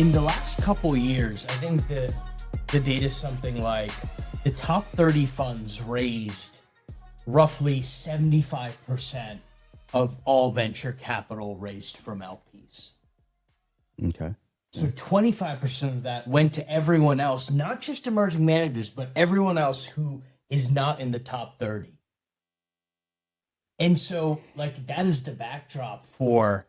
in the last couple years, I think the data is something like the top 30 funds raised roughly 75% of all venture capital raised from LPs. Okay. So 25% of that went to everyone else, not just emerging managers, but everyone else who is not in the top 30. And so, like, that is the backdrop for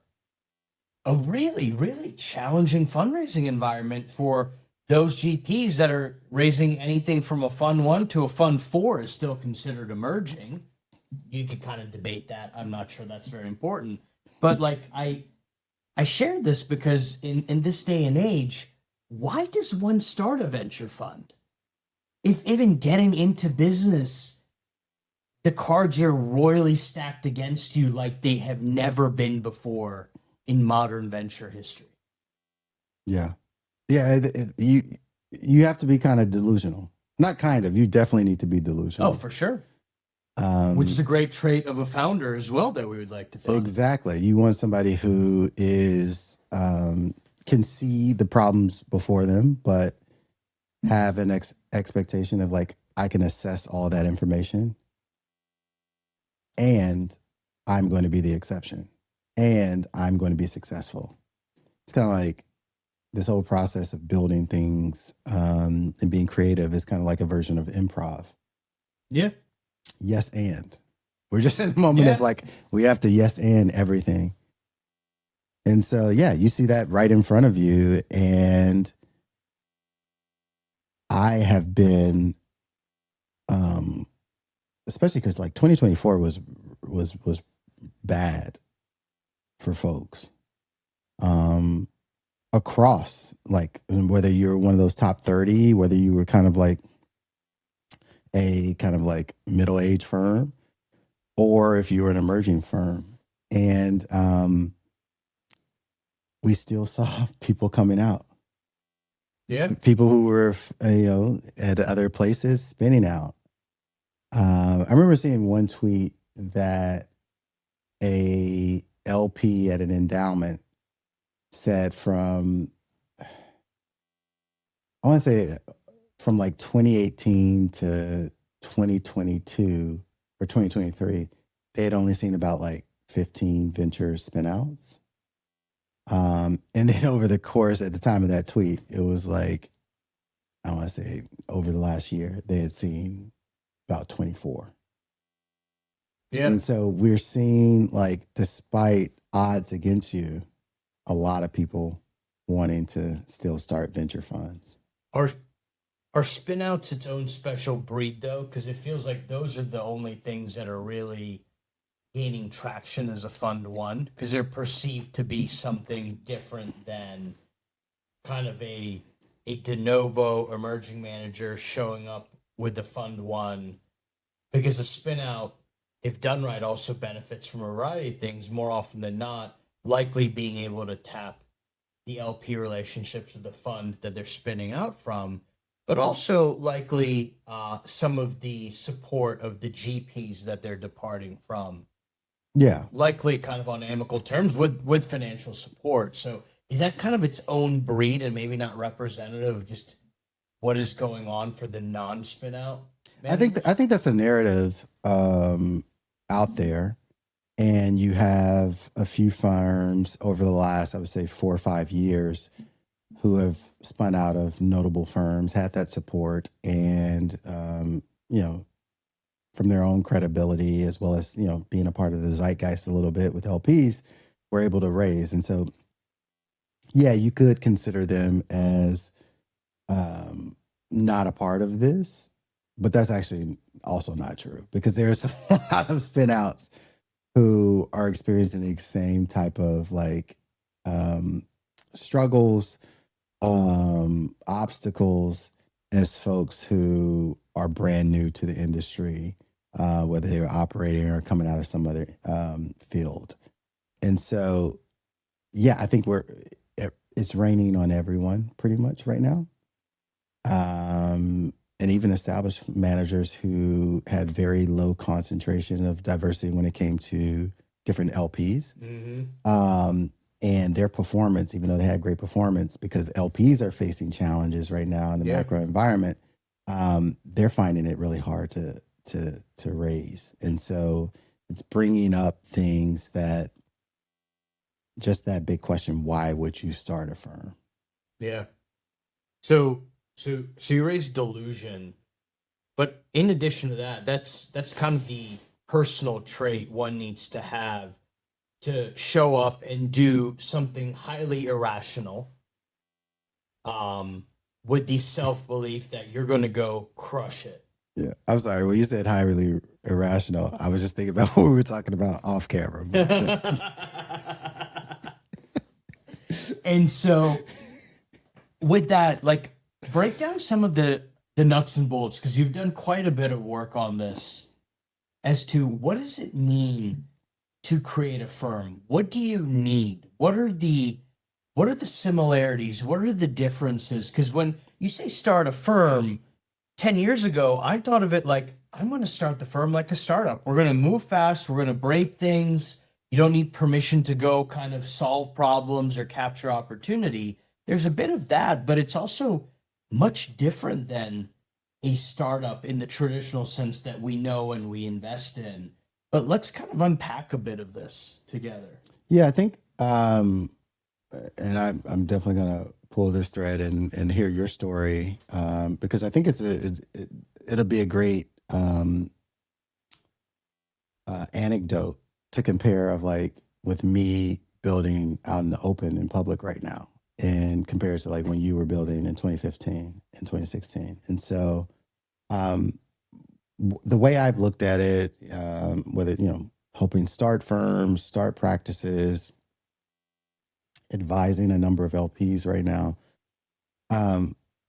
a really, really challenging fundraising environment for those GPs that are raising anything from a fund 1 to a fund 4 is still considered emerging. You could kind of debate that. I'm not sure that's very important. But, like, I shared this because in this day and age, why does one start a venture fund? If even getting into business, the cards are royally stacked against you like they have never been before in modern venture history. Yeah. Yeah. You have to be kind of delusional. Not kind of. You definitely need to be delusional. Oh, for sure. Which is a great trait of a founder as well that we would like to find. Exactly. You want somebody who is can see the problems before them, but have an expectation of like, I can assess all that information and I'm going to be the exception and I'm going to be successful. It's kind of like this whole process of building things and being creative is kind of like a version of improv. Yeah. Yes, and we're just in a moment of like, we have to yes and everything. And so, yeah, you see that right in front of you. And I have been, especially because like 2024 was bad for folks. Across, like, whether you're one of those top 30, whether you were kind of like a kind of like middle-aged firm, or if you were an emerging firm. And we still saw people coming out. Yeah. People who were, at other places spinning out. I remember seeing one tweet that a LP at an endowment said from, I want to say from like 2018 to 2022 or 2023, they had only seen about like 15 venture spinouts. And then over the course at the time of that tweet, it was like, I want to say over the last year, they had seen about 24. Yeah. And so we're seeing, like, despite odds against you, a lot of people wanting to still start venture funds. Are spinouts its own special breed, though? Because it feels like those are the only things that are really gaining traction as a fund 1, because they're perceived to be something different than kind of a de novo emerging manager showing up with the fund 1. Because a spinout, if done right, also benefits from a variety of things, more often than not, likely being able to tap the LP relationships with the fund that they're spinning out from, but also likely some of the support of the GPs that they're departing from. Yeah. Likely kind of on amicable terms with financial support. So is that kind of its own breed and maybe not representative of just what is going on for the non-spin out? I think that's a narrative out there. And you have a few firms over the last, I would say, 4 or 5 years who have spun out of notable firms, had that support, and, from their own credibility, as well as, being a part of the zeitgeist a little bit with LPs, were able to raise. And so, yeah, you could consider them as not a part of this, but that's actually also not true, because there's a lot of spin outs who are experiencing the same type of like struggles, obstacles as folks who are brand new to the industry, whether they were operating or coming out of some other field. And so, yeah, I think it's raining on everyone pretty much right now. And even established managers who had very low concentration of diversity when it came to different LPs. Mm-hmm. and their performance, even though they had great performance, because LPs are facing challenges right now in the macro environment, they're finding it really hard to raise. And so it's bringing up things that, just that big question, why would you start a firm? Yeah. So you raised delusion, but in addition to that, that's kind of the personal trait one needs to have to show up and do something highly irrational, with the self-belief that you're going to go crush it. Yeah, I'm sorry. When you said highly irrational, I was just thinking about what we were talking about off camera. And so with that, like, break down some of the nuts and bolts, because you've done quite a bit of work on this, as to what does it mean to create a firm? What do you need? What are the similarities? What are the differences? Because when you say start a firm, 10 years ago, I thought of it like, I'm going to start the firm like a startup. We're going to move fast. We're going to break things. You don't need permission to go kind of solve problems or capture opportunity. There's a bit of that, but it's also much different than a startup in the traditional sense that we know and we invest in. But let's kind of unpack a bit of this together. Yeah, I think, and I'm definitely going to pull this thread and hear your story, because I think it'll be a great anecdote to compare of, like, with me building out in the open in public right now, and compared to like when you were building in 2015 and 2016. And so the way I've looked at it, whether, helping start firms, start practices, advising a number of LPs right now,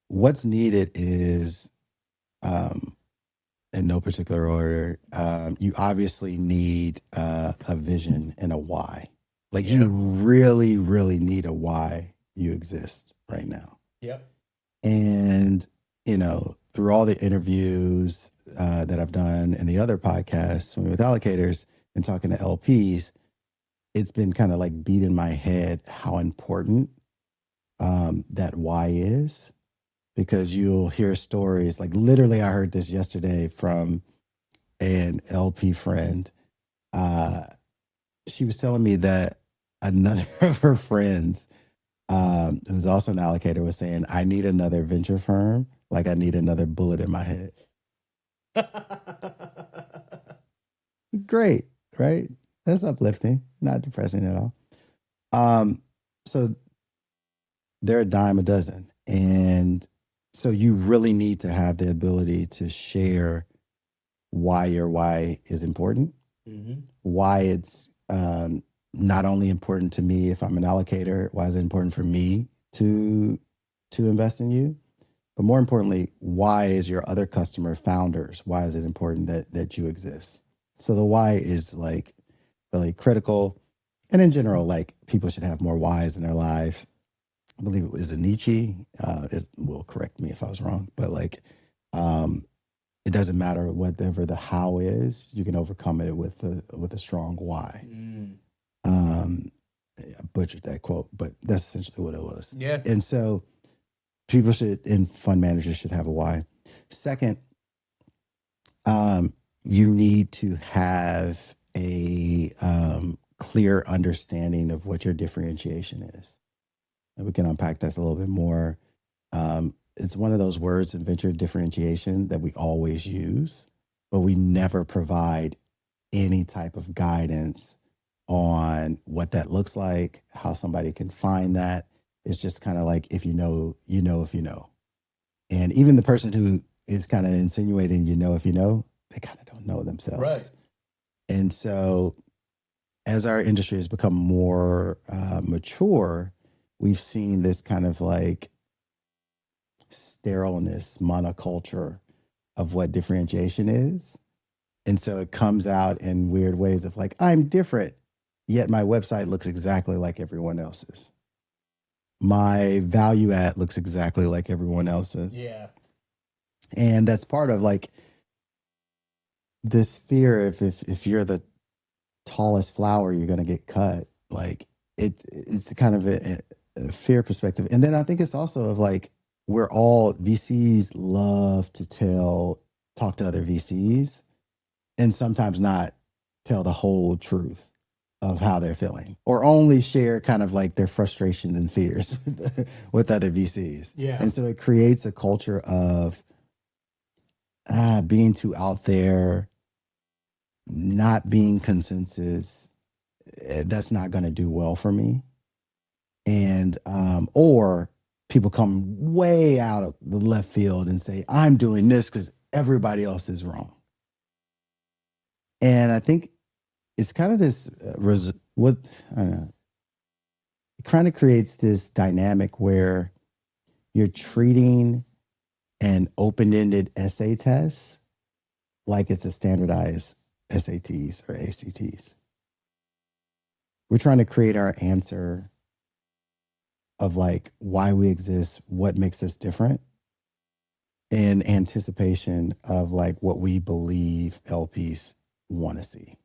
what's needed is, in no particular order, you obviously need a vision and a why. Like, you really, really need a why you exist right now. Yep. And, through all the interviews that I've done and the other podcasts with allocators and talking to LPs, it's been kind of like beat in my head how important that why is. Because you'll hear stories, like, literally I heard this yesterday from an LP friend. She was telling me that another of her friends, who's also an allocator, was saying, I need another venture firm. Like, I need another bullet in my head. Great, right? That's uplifting, not depressing at all. So they're a dime a dozen. And so you really need to have the ability to share why your why is important, why it's not only important to me if I'm an allocator, why is it important for me to invest in you, but more importantly, why is your other customer founders, why is it important that you exist? So the why is, like, really critical. And in general, like, people should have more whys in their lives. I believe it was Nietzsche. It will correct me if I was wrong, but, like, it doesn't matter whatever the how is, you can overcome it with a strong why. I butchered that quote, but that's essentially what it was. Yeah. And so people and fund managers should have a why. Second, you need to have a clear understanding of what your differentiation is. And we can unpack that a little bit more. It's one of those words in venture, differentiation, that we always use, but we never provide any type of guidance on what that looks like, how somebody can find that. It's just kind of like, if you know, you know, if you know. And even the person who is kind of insinuating, if you know, they kind of don't know themselves. Right. And so as our industry has become more mature, we've seen this kind of like sterileness, monoculture of what differentiation is. And so it comes out in weird ways of, like, I'm different, yet my website looks exactly like everyone else's. My value add looks exactly like everyone else's. Yeah. And that's part of, like, this fear if you're the tallest flower, you're going to get cut. Like, it's kind of a fear perspective. And then I think it's also of like, we're all VCs love to talk to other VCs and sometimes not tell the whole truth of how they're feeling, or only share kind of like their frustrations and fears with other VCs. Yeah. And so it creates a culture of being too out there, not being consensus. That's not going to do well for me. And or people come way out of the left field and say, I'm doing this because everybody else is wrong. And I think it's kind of this what I don't know. It kind of creates this dynamic where you're treating an open-ended essay test like it's a standardized SATs or ACTs. We're trying to create our answer of like why we exist, what makes us different, in anticipation of like what we believe LPs want to see.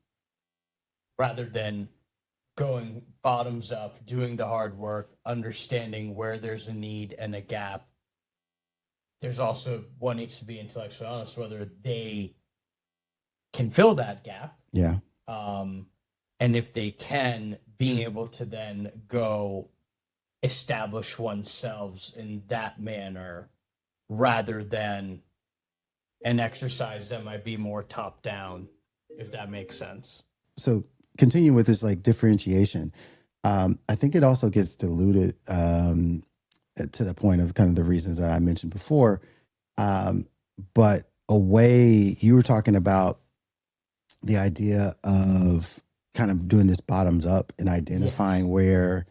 Rather than going bottoms up, doing the hard work, understanding where there's a need and a gap. There's also one needs to be intellectually honest whether they can fill that gap. Yeah. And if they can, being able to then go establish oneself in that manner rather than an exercise that might be more top down, if that makes sense. So continue with this like differentiation. I think it also gets diluted to the point of kind of the reasons that I mentioned before. But a way you were talking about the idea of kind of doing this bottoms up and identifying where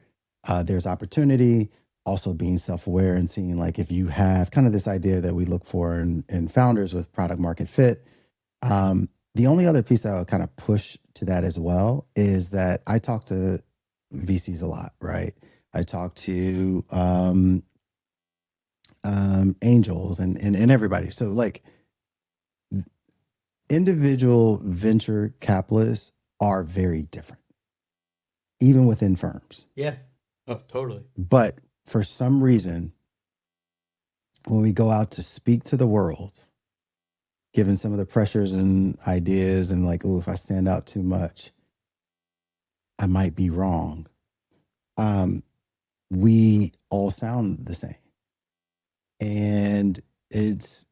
there's opportunity, also being self-aware and seeing like if you have kind of this idea that we look for in founders with product market fit. The only other piece that I would kind of push to that as well is that I talk to VCs a lot, right? I talk to angels and everybody. So like individual venture capitalists are very different, even within firms. Yeah. Oh, totally. But for some reason, when we go out to speak to the world, given some of the pressures and ideas and like, oh, if I stand out too much, I might be wrong. We all sound the same. And it's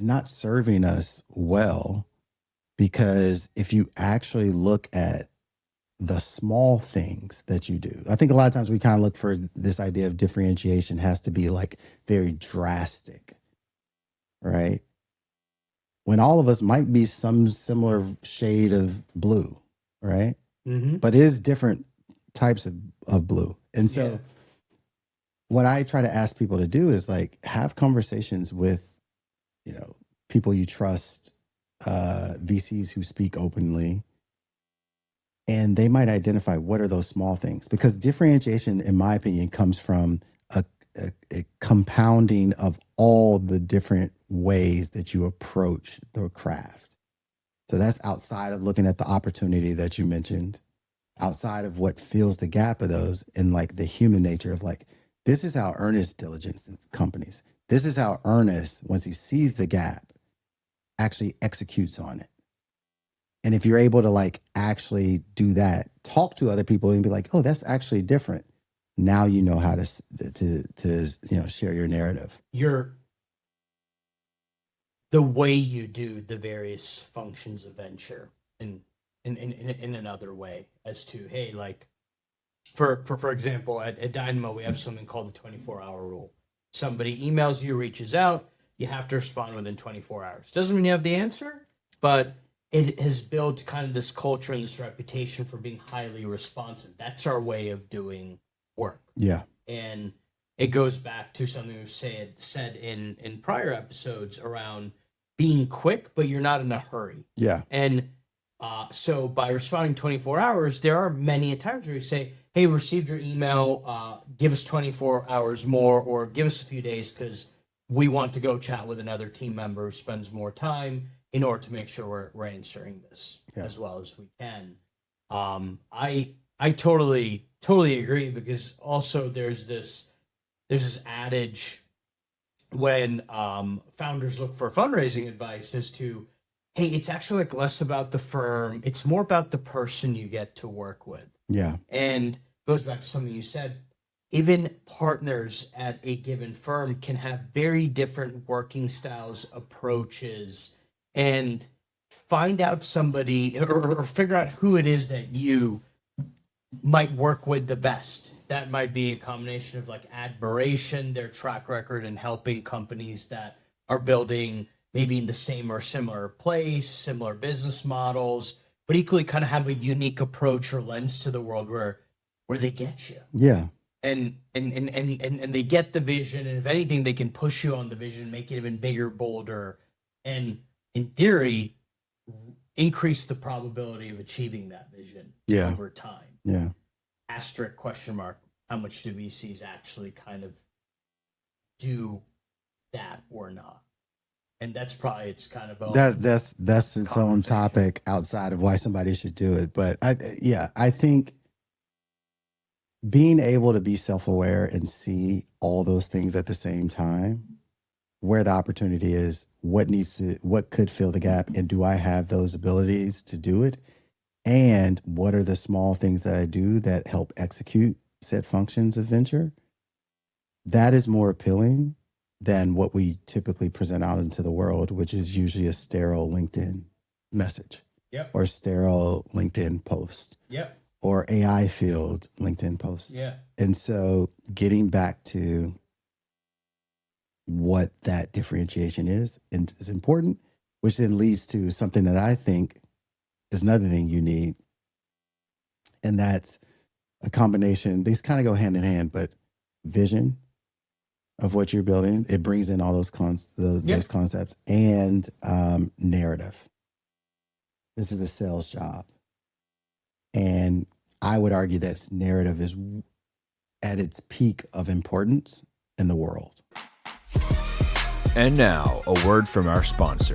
not serving us well, because if you actually look at the small things that you do, I think a lot of times we kind of look for this idea of differentiation has to be like very drastic, right? When all of us might be some similar shade of blue, right? Mm-hmm. But it is different types of blue. And so what I try to ask people to do is like have conversations with, people you trust, VCs who speak openly, and they might identify what are those small things, because differentiation, in my opinion, comes from a compounding of all the different ways that you approach the craft. So that's outside of looking at the opportunity that you mentioned, outside of what fills the gap of those, and like the human nature of like, this is how Ernest diligence companies. This is how Ernest, once he sees the gap, actually executes on it. And if you're able to like actually do that, talk to other people and be like, oh, that's actually different. Now you know how to share your narrative. The way you do the various functions of venture in another way, as to, hey, like for example, at Dynamo, we have something called the 24-hour rule. Somebody emails you, reaches out, you have to respond within 24 hours. Doesn't mean you have the answer, but it has built kind of this culture and this reputation for being highly responsive. That's our way of doing work. Yeah. And it goes back to something we've said in prior episodes around being quick, but you're not in a hurry. Yeah. And so by responding 24 hours, there are many times where you say, hey, received your email, give us 24 hours more, or give us a few days because we want to go chat with another team member who spends more time. in order to make sure we're answering this as well as we can. I totally agree, because also there's this adage when founders look for fundraising advice as to, hey, it's actually like less about the firm, it's more about the person you get to work with. Yeah. And goes back to something you said. Even partners at a given firm can have very different working styles, approaches, and find out somebody, or figure out who it is that you might work with the best. That might be a combination of like admiration, their track record in helping companies that are building maybe in the same or similar place, similar business models, but equally kind of have a unique approach or lens to the world where they get you. Yeah. And they get the vision, and if anything, they can push you on the vision, make it even bigger, bolder, and in theory, increase the probability of achieving that vision over time. Yeah. Asterisk question mark, how much do VCs actually kind of do that or not? And that's probably its kind of own that's its own topic outside of why somebody should do it. But I think being able to be self-aware and see all those things at the same time, where the opportunity is, what could fill the gap, and do I have those abilities to do it? And what are the small things that I do that help execute said functions of venture? That is more appealing than what we typically present out into the world, which is usually a sterile LinkedIn message. Yep. Or sterile LinkedIn post. Yep. Or AI field LinkedIn post. Yeah. And so getting back to what that differentiation is important, which then leads to something that I think is another thing you need. And that's a combination. These kind of go hand in hand, but vision of what you're building. It brings in all those concepts, and narrative. This is a sales job. And I would argue that narrative is at its peak of importance in the world. And now, a word from our sponsor.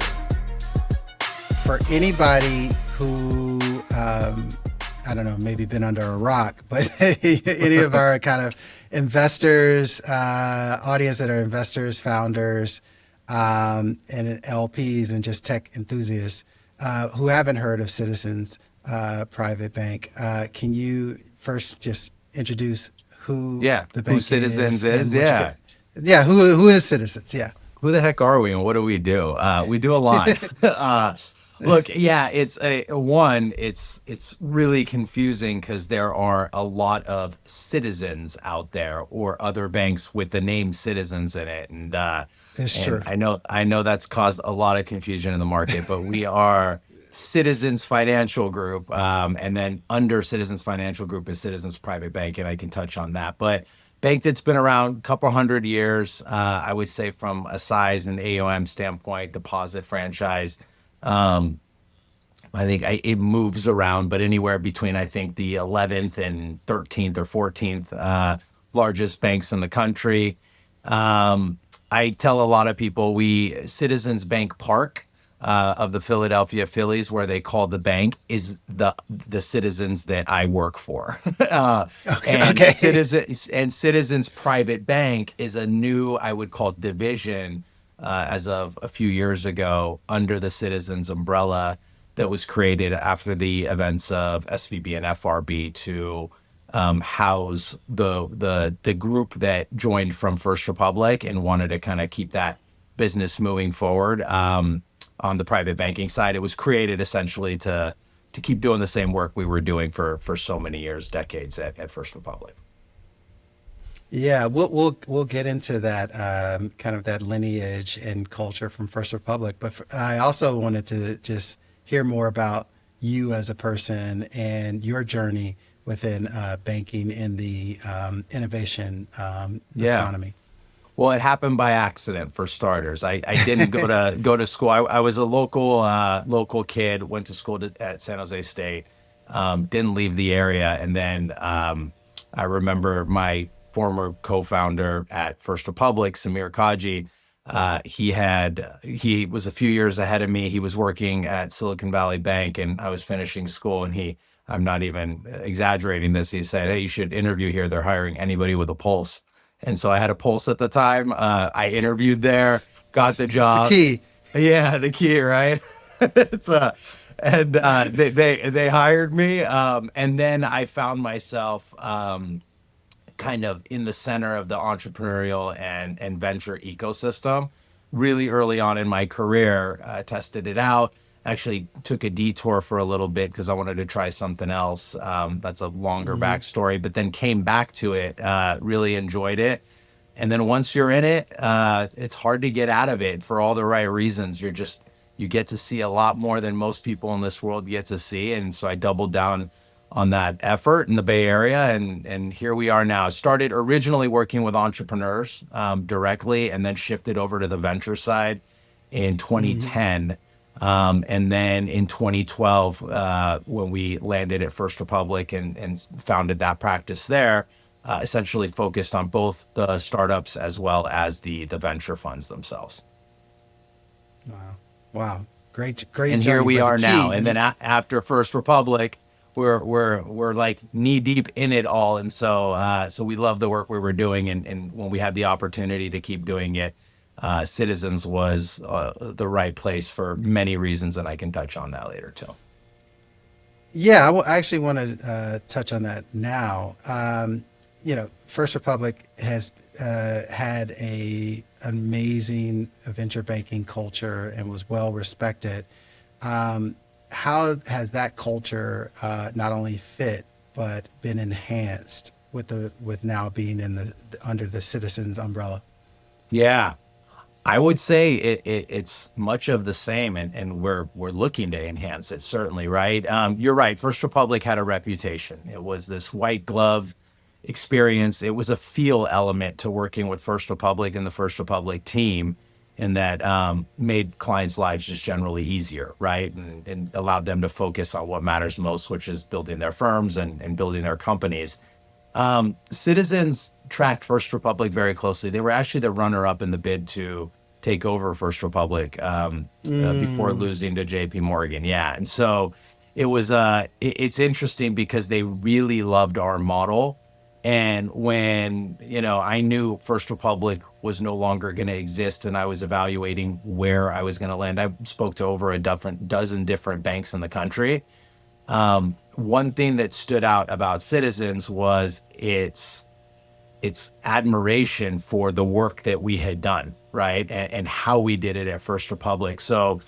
For anybody who, I don't know, maybe been under a rock, but any of our kind of investors, audience that are investors, founders, and LPs and just tech enthusiasts who haven't heard of Citizens Private Bank, can you first just introduce who the bank who Citizens is? Who is Citizens? Yeah. Who the heck are we, and what do? We do a lot. Look, it's really confusing because there are a lot of Citizens out there, or other banks with the name Citizens in it, and it's true. I know that's caused a lot of confusion in the market, but we are Citizens Financial Group, and then under Citizens Financial Group is Citizens Private Bank, and I can touch on that. But bank that's been around a couple hundred years, I would say, from a size and AUM standpoint, deposit franchise. I think it moves around, but anywhere between, I think, the 11th and 13th or 14th largest banks in the country. I tell a lot of people Citizens Bank Park of the Philadelphia Phillies, where they call the bank, is the Citizens that I work for. Citizens Private Bank is a new, I would call, division as of a few years ago under the Citizens umbrella that was created after the events of SVB and FRB to house the group that joined from First Republic and wanted to kind of keep that business moving forward. On the private banking side, it was created essentially to keep doing the same work we were doing for so many years, decades at First Republic. Yeah, we'll get into that kind of that lineage and culture from First Republic. But I also wanted to just hear more about you as a person and your journey within banking in the innovation economy. Well, it happened by accident, for starters. I didn't go to school. I was a local kid, went to school at San Jose State, didn't leave the area. And then I remember my former co-founder at First Republic, Samir Kaji, He was a few years ahead of me. He was working at Silicon Valley Bank, and I was finishing school. And I'm not even exaggerating this. He said, "Hey, you should interview here. They're hiring anybody with a pulse." And so I had a pulse at the time. I interviewed there, got the It's job. the key. Yeah, the key, right? It's and they hired me, and then I found myself kind of in the center of the entrepreneurial and venture ecosystem really early on in my career. Tested it out. Actually took a detour for a little bit because I wanted to try something else. That's a longer backstory, but then came back to it. Really enjoyed it. And then once you're in it, it's hard to get out of it for all the right reasons. You get to see a lot more than most people in this world get to see. And so I doubled down on that effort in the Bay Area. And here we are now. I started originally working with entrepreneurs directly, and then shifted over to the venture side in 2010. And then in 2012, when we landed at First Republic and founded that practice there, essentially focused on both the startups as well as the venture funds themselves. Wow. Great. And here journey, we but the are now. key- And then after First Republic, we're like knee deep in it all. And so we love the work we were doing. And when we had the opportunity to keep doing it, Citizens was the right place for many reasons, and I can touch on that later too. Yeah, I actually want to touch on that now. First Republic has had a amazing venture banking culture and was well respected. How has that culture not only fit but been enhanced with now being under the Citizens umbrella? Yeah, I would say it's much of the same, and we're looking to enhance it, certainly, right? You're right. First Republic had a reputation. It was this white glove experience. It was a feel element to working with First Republic and the First Republic team, and that made clients' lives just generally easier, right? And allowed them to focus on what matters most, which is building their firms and building their companies. Citizens tracked First Republic very closely. They were actually the runner-up in the bid to take over First Republic before losing to JP Morgan. Yeah, and so it was. It's interesting because they really loved our model. And when I knew First Republic was no longer going to exist, and I was evaluating where I was going to land, I spoke to over a dozen different banks in the country. One thing that stood out about Citizens was its admiration for the work that we had done, right? And how we did it at First Republic. So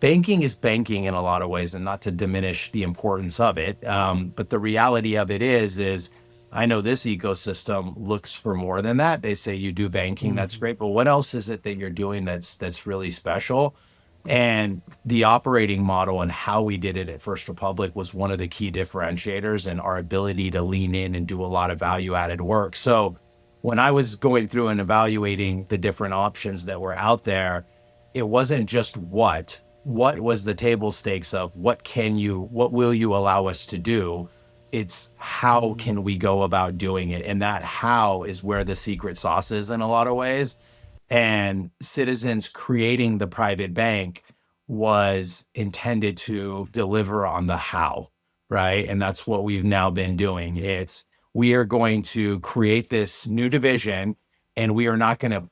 banking is banking in a lot of ways, and not to diminish the importance of it. But the reality of it is I know this ecosystem looks for more than that. They say you do banking, that's great, but what else is it that you're doing that's really special? And the operating model and how we did it at First Republic was one of the key differentiators, and our ability to lean in and do a lot of value-added work. So when I was going through and evaluating the different options that were out there, it wasn't just what was the table stakes of what will you allow us to do? It's how can we go about doing it? And that how is where the secret sauce is in a lot of ways. And Citizens creating the private bank was intended to deliver on the how, right? And that's what we've now been doing. We are going to create this new division, and we are not going to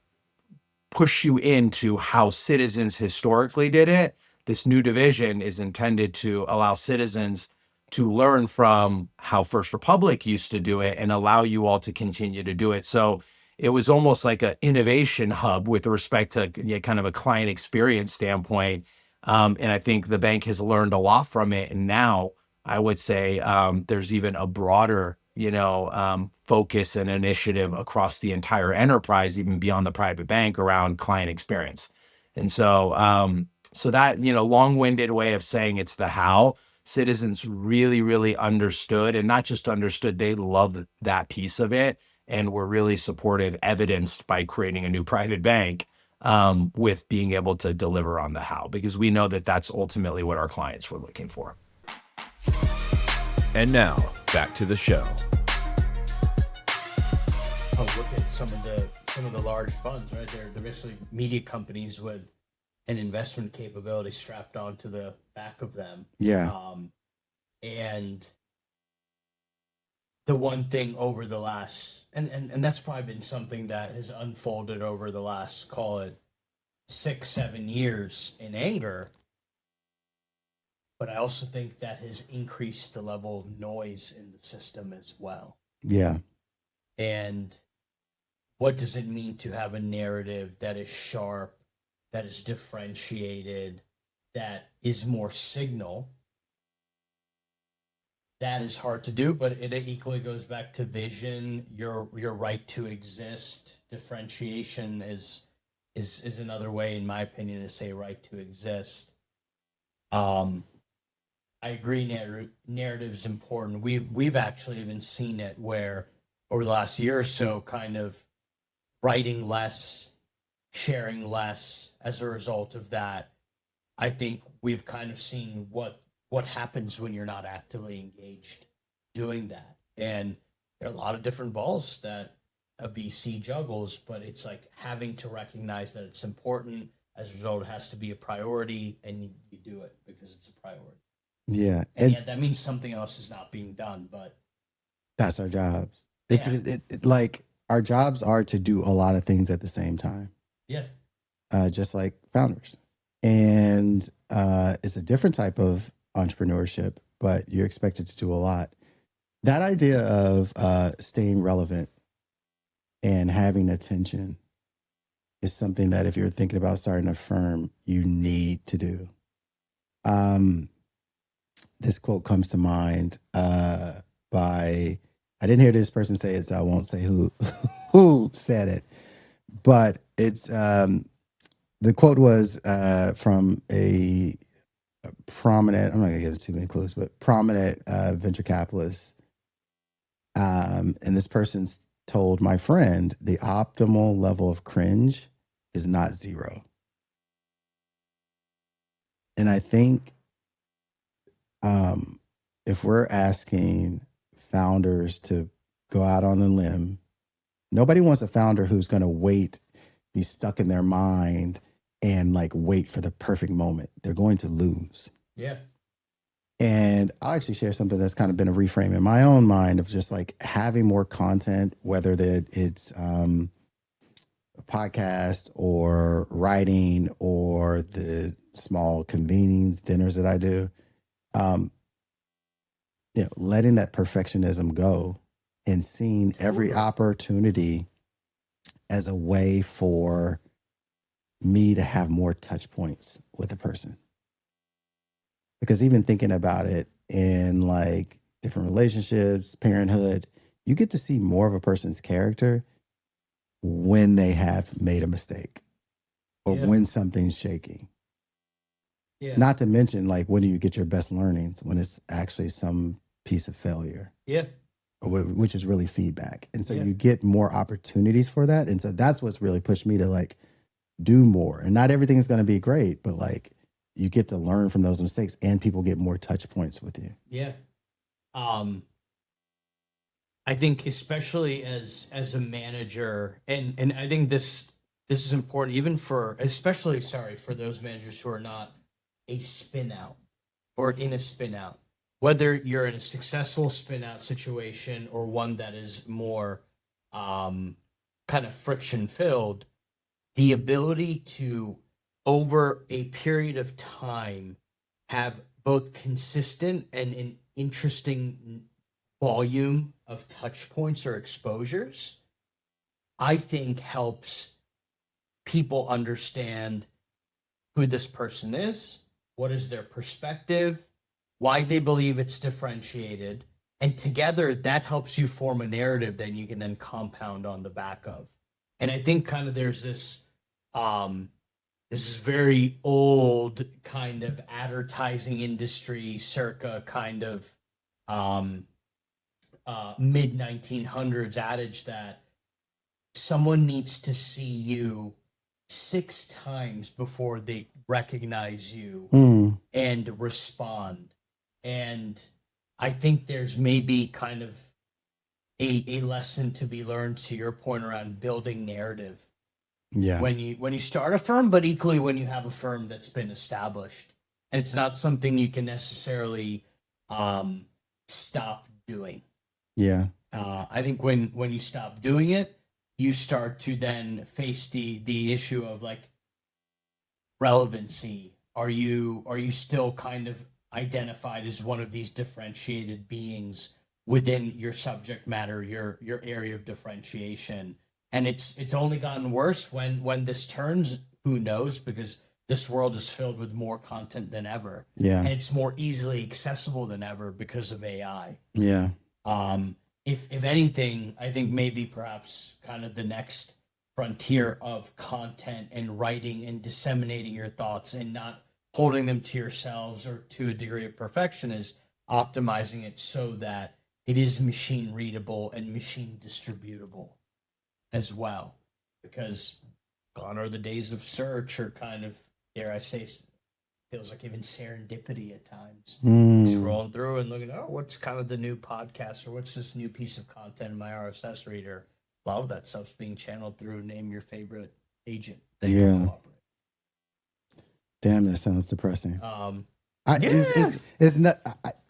push you into how Citizens historically did it. This new division is intended to allow Citizens to learn from how First Republic used to do it and allow you all to continue to do it. So it was almost like an innovation hub with respect to kind of a client experience standpoint. And I think the bank has learned a lot from it. And now I would say there's even a broader, focus and initiative across the entire enterprise, even beyond the private bank, around client experience. And so, so that, long-winded way of saying it's the how. Citizens really, really understood, and not just understood, they loved that piece of it, and were really supportive, evidenced by creating a new private bank with being able to deliver on the how, because we know that that's ultimately what our clients were looking for. And now, back to the show. Oh, look at some of the some of the large funds, right? They're basically media companies with an investment capability strapped onto the back of them. Yeah. And the one thing over the last, and that's probably been something that has unfolded over the last, call it 6-7 years in anger. But I also think that has increased the level of noise in the system as well. Yeah. And what does it mean to have a narrative that is sharp, that is differentiated, that is more signal? That is hard to do, but it equally goes back to vision, your right to exist. Differentiation is another way, in my opinion, to say right to exist. I agree, narrative is important. We've actually even seen it where over the last year or so, kind of writing less, sharing less as a result of that. I think we've kind of seen what happens when you're not actively engaged doing that. And there are a lot of different balls that a VC juggles, but it's like having to recognize that it's important. As a result, it has to be a priority, and you do it because it's a priority. Yeah. And yet that means something else is not being done, but that's our jobs. Yeah. It's like our jobs are to do a lot of things at the same time. yeah. Just like founders. And it's a different type of entrepreneurship, but you're expected to do a lot. That idea of staying relevant and having attention is something that if you're thinking about starting a firm, you need to do. This quote comes to mind by, I didn't hear this person say it, so I won't say who said it, but it's, the quote was from a prominent, I'm not gonna give it too many clues, but prominent venture capitalist. And this person's told my friend the optimal level of cringe is not 0. And I think if we're asking founders to go out on a limb, nobody wants a founder who's going to be stuck in their mind and like wait for the perfect moment. They're going to lose. Yeah. And I'll actually share something that's kind of been a reframe in my own mind of just like having more content, whether it's a podcast or writing or the small convenings, dinners that I do. Letting that perfectionism go and seeing every opportunity as a way for me to have more touch points with a person. Because even thinking about it in like different relationships, parenthood, you get to see more of a person's character when they have made a mistake or when something's shaky. Yeah. Not to mention, like, when do you get your best learnings? When it's actually some piece of failure. Yeah. Which is really feedback. And so you get more opportunities for that. And so that's what's really pushed me to like do more. And not everything is going to be great, but like you get to learn from those mistakes and people get more touch points with you. Yeah. I think especially as a manager, and I think this is important even for those managers who are not a spin out or in a spin out, whether you're in a successful spin out situation or one that is more kind of friction filled, the ability to over a period of time have both consistent and an interesting volume of touch points or exposures, I think helps people understand who this person is, what is their perspective, why they believe it's differentiated, and together that helps you form a narrative that you can then compound on the back of. And I think kind of there's this this is very old kind of advertising industry circa kind of mid 1900s adage that someone needs to see you 6 times before they recognize you and respond. And I think there's maybe kind of a lesson to be learned, to your point around building narrative Yeah. when you start a firm, but equally when you have a firm that's been established, and it's not something you can necessarily stop doing. Yeah. I think when you stop doing it, you start to then face the issue of like relevancy. Are you still kind of identified as one of these differentiated beings within your subject matter, your area of differentiation? And it's only gotten worse when this turns. Who knows? Because this world is filled with more content than ever, Yeah. and it's more easily accessible than ever because of AI. Yeah. If anything, I think maybe perhaps kind of the next frontier of content and writing and disseminating your thoughts and not holding them to yourselves or to a degree of perfection is optimizing it so that it is machine readable and machine distributable as well. Because gone are the days of search, or kind of, dare I say, feels like even serendipity at times. Scrolling through and looking, oh, what's kind of the new podcast, or what's this new piece of content in my RSS reader? A lot of that stuff's being channeled through name your favorite agent that you Yeah. cooperate. Damn, that sounds depressing. Yeah.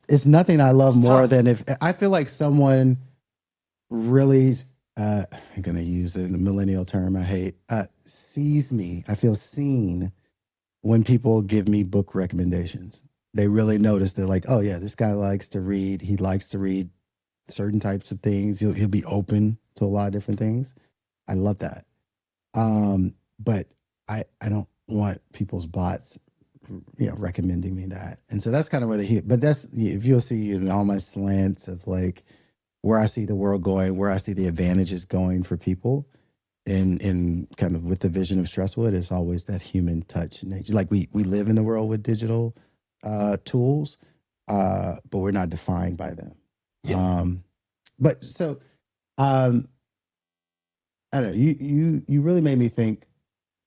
It's nothing I love It's more tough. than if I feel like someone really, I'm going to use a millennial term I hate, sees me. I feel seen when people give me book recommendations. They really notice that, like, oh yeah, this guy likes to read. He likes to read certain types of things. He'll be open to a lot of different things. I love that. But I don't want people's bots, recommending me that. And so that's kind of where but that's, if you'll see in all my slants of like where I see the world going, where I see the advantages going for people in kind of with the vision of Stresswood, is always that human touch nature. Like we live in the world with digital tools, but we're not defined by them. Yeah. But so I don't know, you really made me think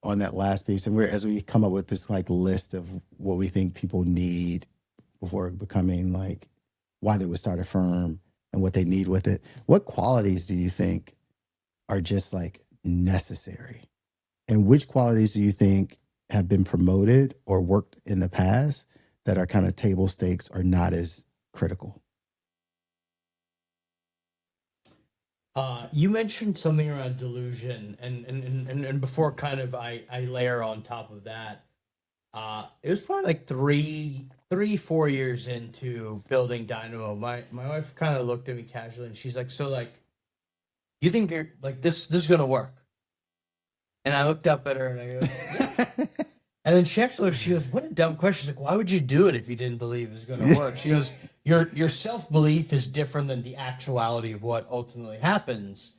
on that last piece, and as we come up with this like list of what we think people need before becoming, like, why they would start a firm and what they need with it. What qualities do you think are just like necessary? And which qualities do you think have been promoted or worked in the past that are kind of table stakes or not as critical? You mentioned something around delusion, and before kind of I layer on top of that, it was probably like 4 years into building Dynamo. My wife kind of looked at me casually and she's like, so like, you think you're like this is gonna work? And I looked up at her and I go, yeah. And then she goes, what a dumb question. She's like, why would you do it if you didn't believe it was gonna work? She goes, your self-belief is different than the actuality of what ultimately happens.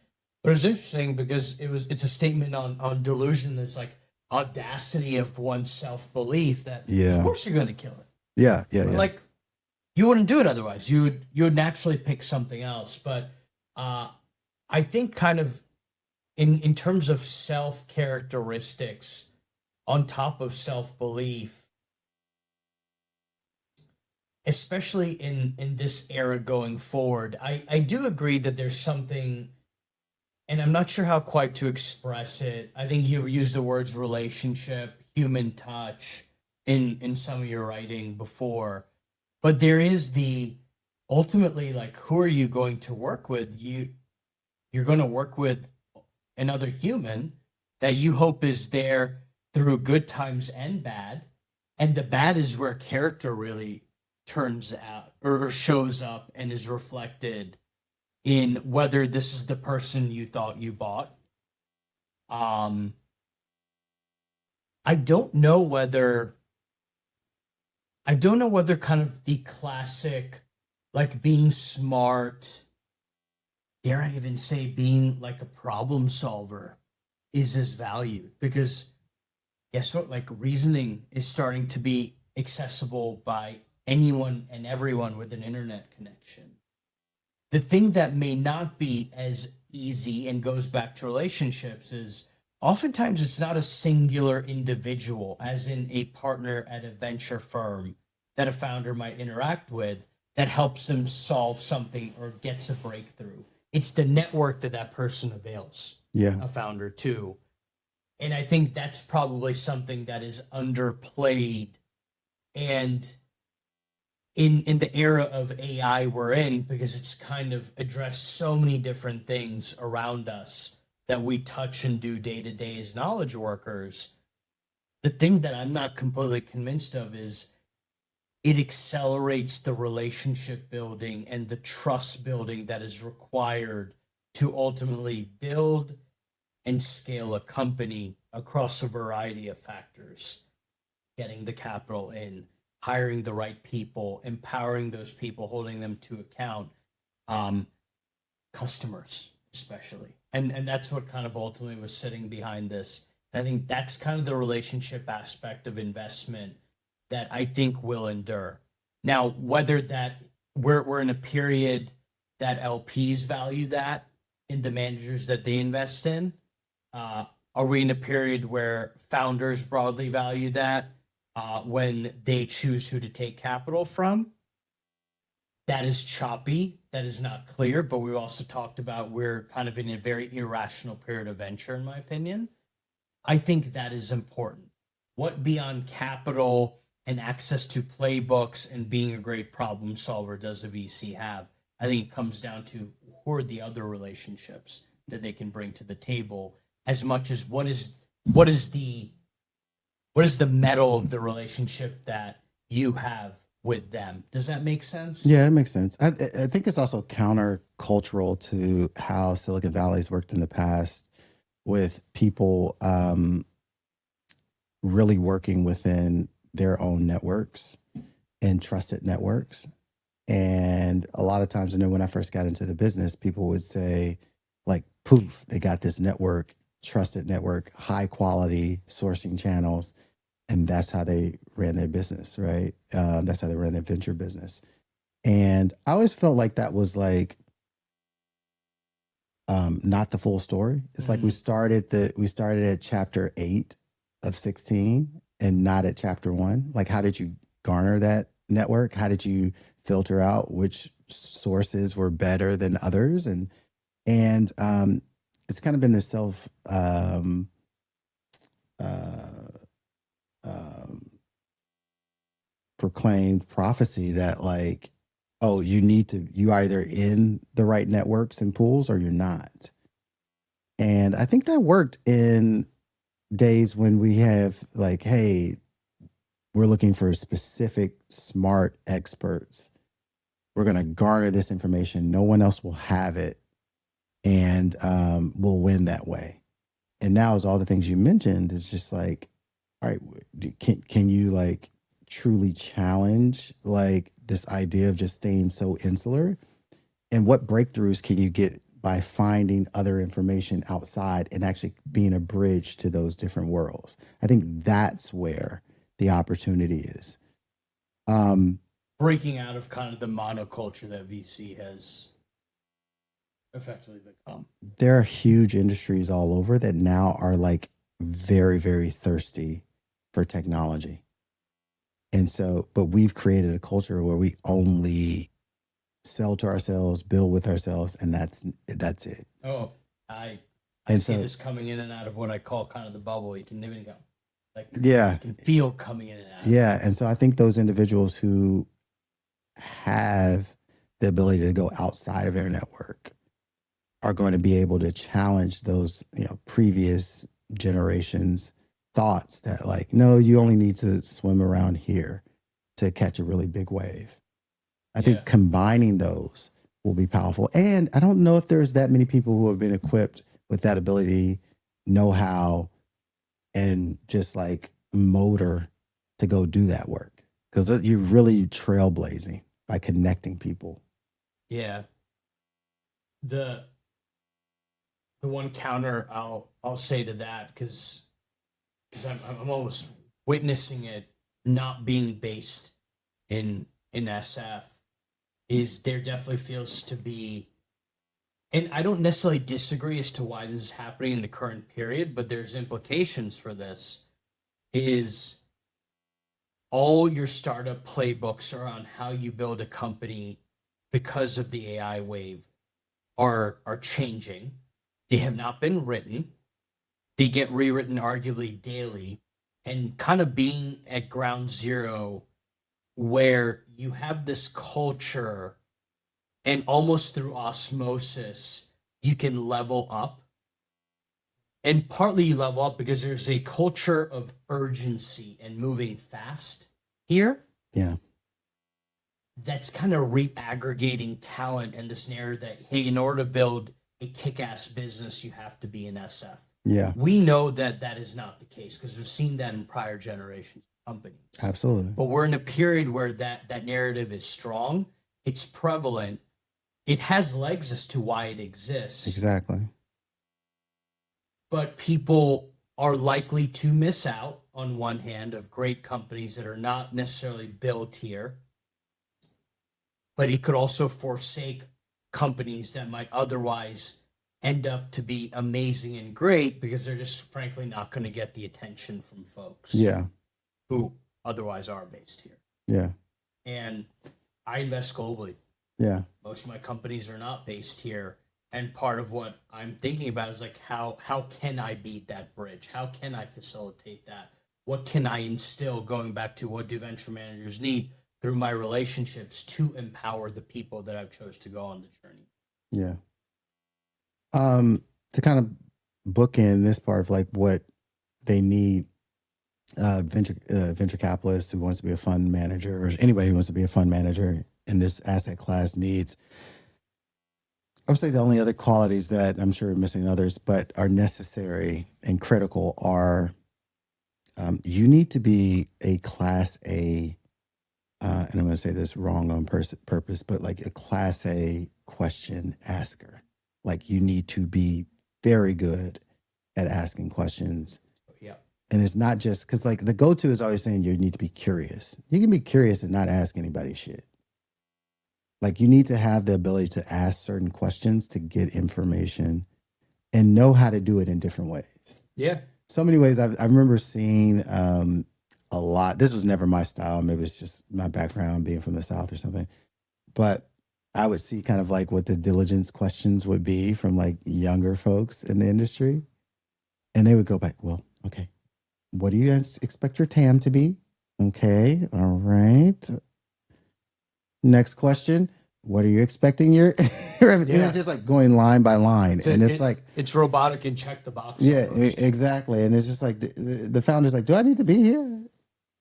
But it's interesting because it's a statement on delusion, this like audacity of one's self-belief that of course you're gonna kill it. Yeah. Like you wouldn't do it otherwise. You would naturally pick something else. But I think kind of in terms of self characteristics on top of self-belief, especially in this era going forward, I do agree that there's something, and I'm not sure how quite to express it. I think you've used the words relationship, human touch in some of your writing before, but there is the ultimately, like, who are you going to work with? You're going to work with another human that you hope is there through good times and bad, and the bad is where character really turns out or shows up and is reflected in whether this is the person you thought you bought. I don't know whether kind of the classic, like, being smart, dare I even say being like a problem solver, is as valued, because guess what? Like, reasoning is starting to be accessible by anyone and everyone with an internet connection. The thing that may not be as easy and goes back to relationships is oftentimes it's not a singular individual, as in a partner at a venture firm that a founder might interact with, that helps them solve something or gets a breakthrough. it's the network that that person avails Yeah. a founder to. And I think that's probably something that is underplayed. And in the era of AI we're in, because it's kind of addressed so many different things around us that we touch and do day to day as knowledge workers, the thing that I'm not completely convinced of is it accelerates the relationship building and the trust building that is required to ultimately build and scale a company across a variety of factors. Getting the capital in, hiring the right people, empowering those people, holding them to account, customers especially. And that's what kind of ultimately was sitting behind this. I think that's kind of the relationship aspect of investment that I think will endure. Now, whether that we're in a period that LPs value that in the managers that they invest in, are we in a period where founders broadly value that when they choose who to take capital from? That is choppy. That is not clear. But we've also talked about we're kind of in a very irrational period of venture, in my opinion. I think that is important. What beyond capital and access to playbooks and being a great problem solver does a VC have? I think it comes down to who are the other relationships that they can bring to the table, as much as what is the metal of the relationship that you have with them. Does that make sense? Yeah, it makes sense. I think it's also countercultural to how Silicon Valley's worked in the past, with people really working within their own networks and trusted networks. And a lot of times, I know when I first got into the business, people would say, like, poof, they got this network, trusted network, high quality sourcing channels. And that's how they ran their business, right? That's how they ran their venture business. And I always felt like that was like not the full story. It's like we started at chapter 8 of 16 and not at chapter 1. Like, how did you garner that network? How did you filter out which sources were better than others? And it's kind of been this self proclaimed prophecy that, like, oh, you either in the right networks and pools or you're not. And I think that worked in days when we have, like, hey, we're looking for specific smart experts. We're going to garner this information. No one else will have it. And we'll win that way. And now, as all the things you mentioned, is just like, all right, can you like truly challenge like this idea of just staying so insular? And what breakthroughs can you get by finding other information outside and actually being a bridge to those different worlds? I think that's where the opportunity is. Breaking out of kind of the monoculture that VC has effectively become. There are huge industries all over that now are like very, very thirsty for technology. And so, but we've created a culture where we only sell to ourselves, build with ourselves, and that's it. Oh, I And see so- this coming in and out of what I call kind of the bubble. You can even go, like, Yeah. you can feel coming in and out. Yeah. And so I think those individuals who have the ability to go outside of their network are going to be able to challenge those, previous generations' thoughts that, like, no, you only need to swim around here to catch a really big wave. I think combining those will be powerful. And I don't know if there's that many people who have been equipped with that ability, know-how, and just like motor to go do that work. Because you're really trailblazing by connecting people. Yeah. The one counter I'll say to that, because I'm almost witnessing it not being based in SF, is there definitely feels to be, and I don't necessarily disagree as to why this is happening in the current period, but there's implications for this, is all your startup playbooks are on how you build a company because of the AI wave. are changing. They have not been written. They get rewritten arguably daily, and kind of being at ground zero where you have this culture and almost through osmosis you can level up. And partly you level up because there's a culture of urgency and moving fast here. Yeah. That's kind of re-aggregating talent and this narrative that, hey, in order to build a kick-ass business, you have to be an SF. Yeah. We know that that is not the case because we've seen that in prior generations of companies. Absolutely. But we're in a period where that narrative is strong, it's prevalent, it has legs as to why it exists. Exactly. But people are likely to miss out on one hand of great companies that are not necessarily built here. But it could also forsake companies that might otherwise end up to be amazing and great because they're just frankly not going to get the attention from folks Yeah. who otherwise are based here. Yeah. And I invest globally. Yeah. Most of my companies are not based here. And part of what I'm thinking about is like, how can I beat that bridge? How can I facilitate that? What can I instill, going back to what do venture managers need through my relationships to empower the people that I've chose to go on the journey? Yeah. To kind of bookend this part of like what they need, venture capitalists who wants to be a fund manager or anybody who wants to be a fund manager in this asset class needs. I would say the only other qualities that I'm sure missing others, but are necessary and critical are you need to be a class A, and I'm going to say this wrong on purpose, but like a class A question asker. Like you need to be very good at asking questions. Yeah. And it's not just because like the go-to is always saying you need to be curious. You can be curious and not ask anybody shit. Like you need to have the ability to ask certain questions to get information and know how to do it in different ways. Yeah. So many ways. I remember seeing a lot. This was never my style. Maybe it's just my background being from the South or something. But I would see kind of like what the diligence questions would be from like younger folks in the industry. And they would go back, well, okay, what do you expect your TAM to be? Okay, all right. Next question. What are you expecting your revenue? Yeah. It's just like going line by line. So and it's like, it's robotic and check the box. yeah, approach. exactly. And it's just like the founder's like, do I need to be here?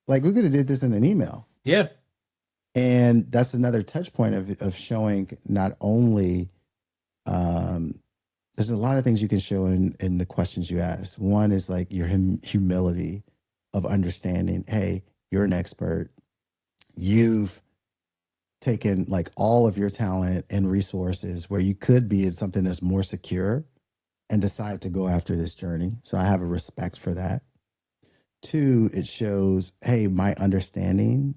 Like we could have did this in an email. Yeah. And that's another touch point of showing not only, there's a lot of things you can show in the questions you ask. One is like your humility of understanding, hey, you're an expert. You've taken like all of your talent and resources where you could be in something that's more secure and decide to go after this journey. So I have a respect for that. Two, it shows, hey, my understanding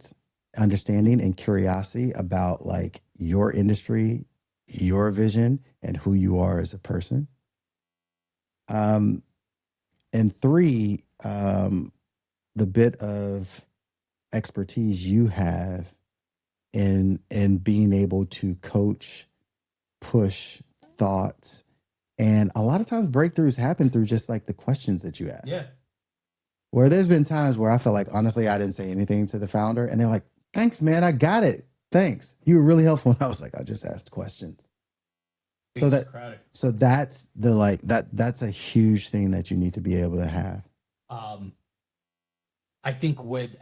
and curiosity about like your industry, your vision, and who you are as a person. And three, the bit of expertise you have in being able to coach, push thoughts. And a lot of times breakthroughs happen through just like the questions that you ask. Yeah. Where there's been times where I feel like, honestly, I didn't say anything to the founder and they're like, thanks, man, I got it. Thanks. You were really helpful. And I was like, I just asked questions. So that's the like that's a huge thing that you need to be able to have. I think with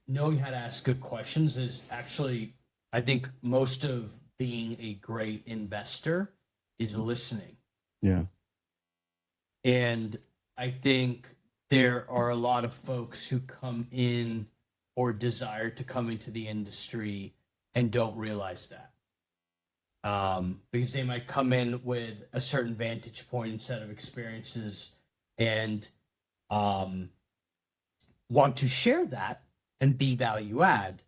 knowing how to ask good questions is actually, I think most of being a great investor is listening. Yeah. And I think there are a lot of folks who come in or desire to come into the industry and don't realize that. Because they might come in with a certain vantage point and set of experiences and want to share that and be value add.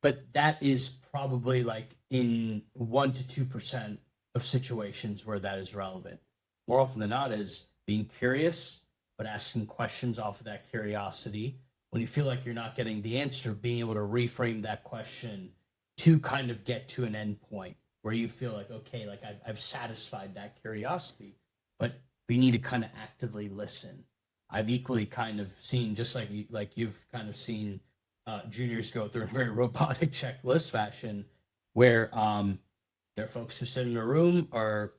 But that is probably like in 1 to 2% of situations where that is relevant. More often than not is being curious, but asking questions off of that curiosity. When you feel like you're not getting the answer, being able to reframe that question to kind of get to an end point where you feel like, okay, like I've satisfied that curiosity, but we need to kind of actively listen. I've equally kind of seen, just like you've kind of seen juniors go through a very robotic checklist fashion, where there are folks who sit in a room are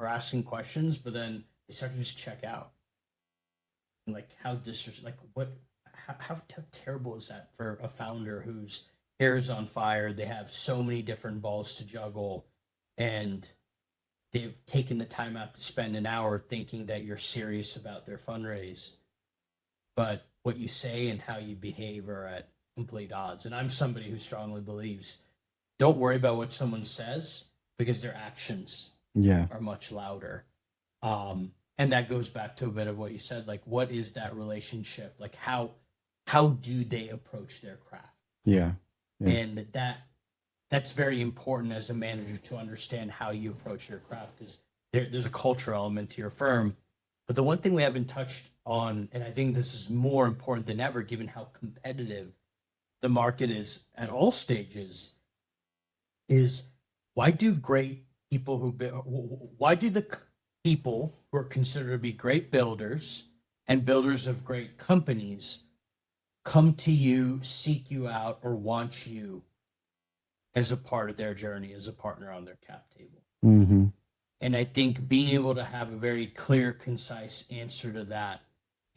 asking questions, but then they start to just check out. And like how terrible is that for a founder whose hair is on fire? They have so many different balls to juggle, and they've taken the time out to spend an hour thinking that you're serious about their fundraise, but what you say and how you behave are at complete odds. And I'm somebody who strongly believes, don't worry about what someone says, because their actions are much louder. And that goes back to a bit of what you said, like, what is that relationship? Like, how do they approach their craft? Yeah. And that's very important as a manager, to understand how you approach your craft, because there's a cultural element to your firm. But the one thing we haven't touched on, and I think this is more important than ever, given how competitive the market is at all stages, is why do great people why do the people who are considered to be great builders and builders of great companies come to you, seek you out, or want you as a part of their journey, as a partner on their cap table? Mm-hmm. And I think being able to have a very clear, concise answer to that,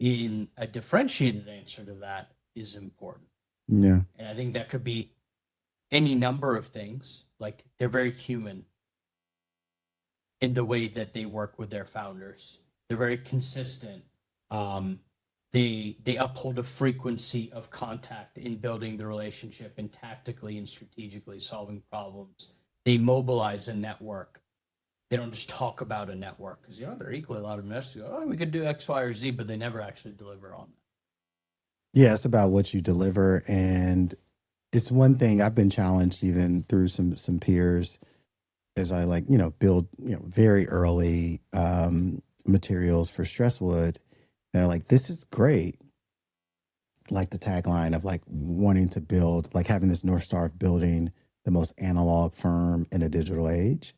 in a differentiated answer to that, is important. Yeah. And I think that could be any number of things. Like, they're very human in the way that they work with their founders. They're very consistent. They uphold a frequency of contact in building the relationship, and tactically and strategically solving problems. They mobilize a network. They don't just talk about a network, because they're equally a lot of investors go, oh, we could do X, Y, or Z, but they never actually deliver on that. Yeah, it's about what you deliver. And it's one thing I've been challenged even through some peers as I build, very early materials for Stresswood. They're like, this is great. Like the tagline of like wanting to build, like having this North Star of building the most analog firm in a digital age.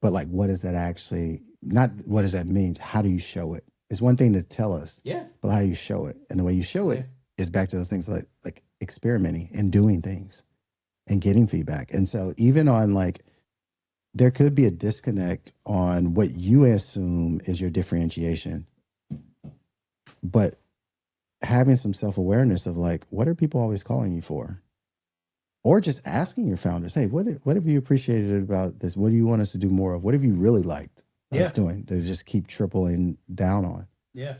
But like, what does that actually, not what does that mean? How do you show it? It's one thing to tell us, but how you show it. And the way you show it is back to those things like experimenting and doing things and getting feedback. And so even on like, there could be a disconnect on what you assume is your differentiation, but having some self-awareness of like, what are people always calling you for? Or just asking your founders, hey, what have you appreciated about this? What do you want us to do more of? What have you really liked us doing to just keep tripling down on? Yeah.